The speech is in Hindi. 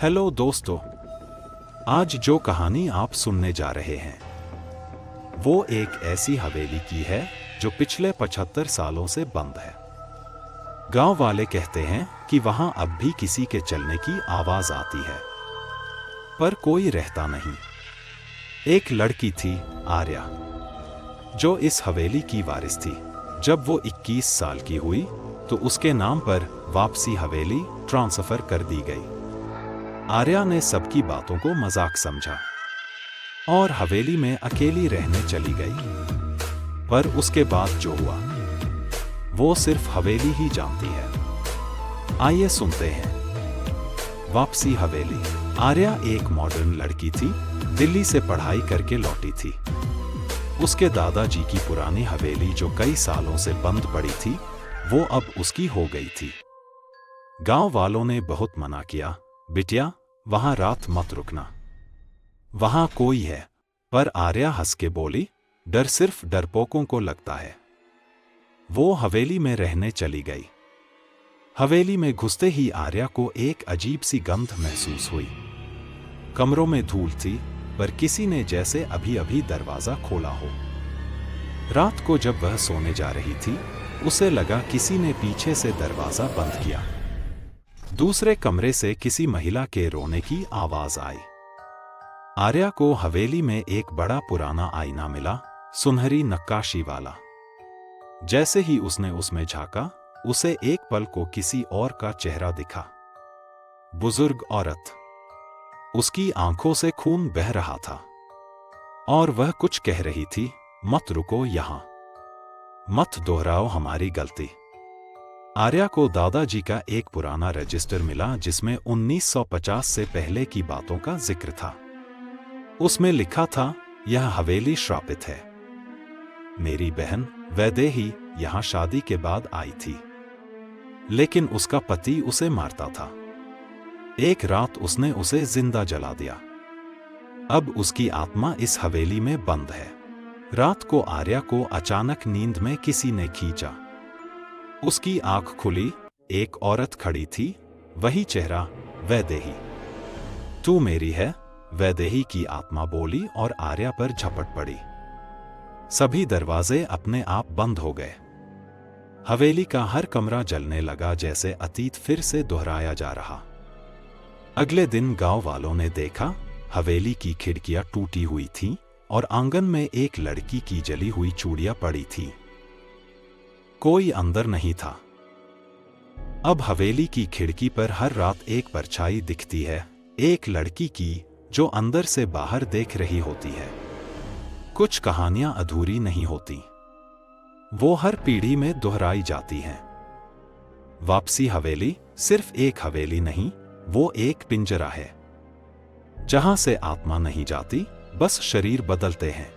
हेलो दोस्तों, आज जो कहानी आप सुनने जा रहे हैं वो एक ऐसी हवेली की है जो पिछले 75 सालों से बंद है। गांव वाले कहते हैं कि वहां अब भी किसी के चलने की आवाज आती है, पर कोई रहता नहीं। एक लड़की थी, आर्या, जो इस हवेली की वारिस थी। जब वो 21 साल की हुई तो उसके नाम पर वापसी हवेली ट्रांसफर कर दी गई। आर्या ने सबकी बातों को मजाक समझा और हवेली में अकेली रहने चली गई। पर उसके बाद जो हुआ वो सिर्फ हवेली ही जानती है। आइए सुनते हैं वापसी हवेली। आर्या एक मॉडर्न लड़की थी, दिल्ली से पढ़ाई करके लौटी थी। उसके दादाजी की पुरानी हवेली जो कई सालों से बंद पड़ी थी वो अब उसकी हो गई थी। गांव वालों ने बहुत मना किया, बिटिया वहां रात मत रुकना, वहां कोई है। पर आर्या हंस के बोली, डर सिर्फ डरपोकों को लगता है। वो हवेली में रहने चली गई। हवेली में घुसते ही आर्या को एक अजीब सी गंध महसूस हुई। कमरों में धूल थी, पर किसी ने जैसे अभी अभी दरवाजा खोला हो। रात को जब वह सोने जा रही थी उसे लगा किसी ने पीछे से दरवाजा बंद किया। दूसरे कमरे से किसी महिला के रोने की आवाज आई। आर्या को हवेली में एक बड़ा पुराना आईना मिला, सुनहरी नक्काशी वाला। जैसे ही उसने उसमें झांका उसे एक पल को किसी और का चेहरा दिखा। बुजुर्ग औरत, उसकी आंखों से खून बह रहा था और वह कुछ कह रही थी, मत रुको यहां, मत दोहराओ हमारी गलती। आर्या को दादाजी का एक पुराना रजिस्टर मिला जिसमें 1950 से पहले की बातों का जिक्र था। उसमें लिखा था, यह हवेली श्रापित है। मेरी बहन वैदेही यहां शादी के बाद आई थी, लेकिन उसका पति उसे मारता था। एक रात उसने उसे जिंदा जला दिया। अब उसकी आत्मा इस हवेली में बंद है। रात को आर्या को अचानक नींद में किसी ने खींचा। उसकी आंख खुली, एक औरत खड़ी थी, वही चेहरा, वैदेही। तू मेरी है, वैदेही की आत्मा बोली और आर्या पर झपट पड़ी। सभी दरवाजे अपने आप बंद हो गए। हवेली का हर कमरा जलने लगा, जैसे अतीत फिर से दोहराया जा रहा। अगले दिन गांव वालों ने देखा, हवेली की खिड़कियां टूटी हुई थीं और आंगन में एक लड़की की जली हुई चूड़ियां पड़ी थीं। कोई अंदर नहीं था। अब हवेली की खिड़की पर हर रात एक परछाई दिखती है, एक लड़की की जो अंदर से बाहर देख रही होती है। कुछ कहानियां अधूरी नहीं होती, वो हर पीढ़ी में दोहराई जाती हैं। वापसी हवेली सिर्फ एक हवेली नहीं, वो एक पिंजरा है, जहां से आत्मा नहीं जाती, बस शरीर बदलते हैं।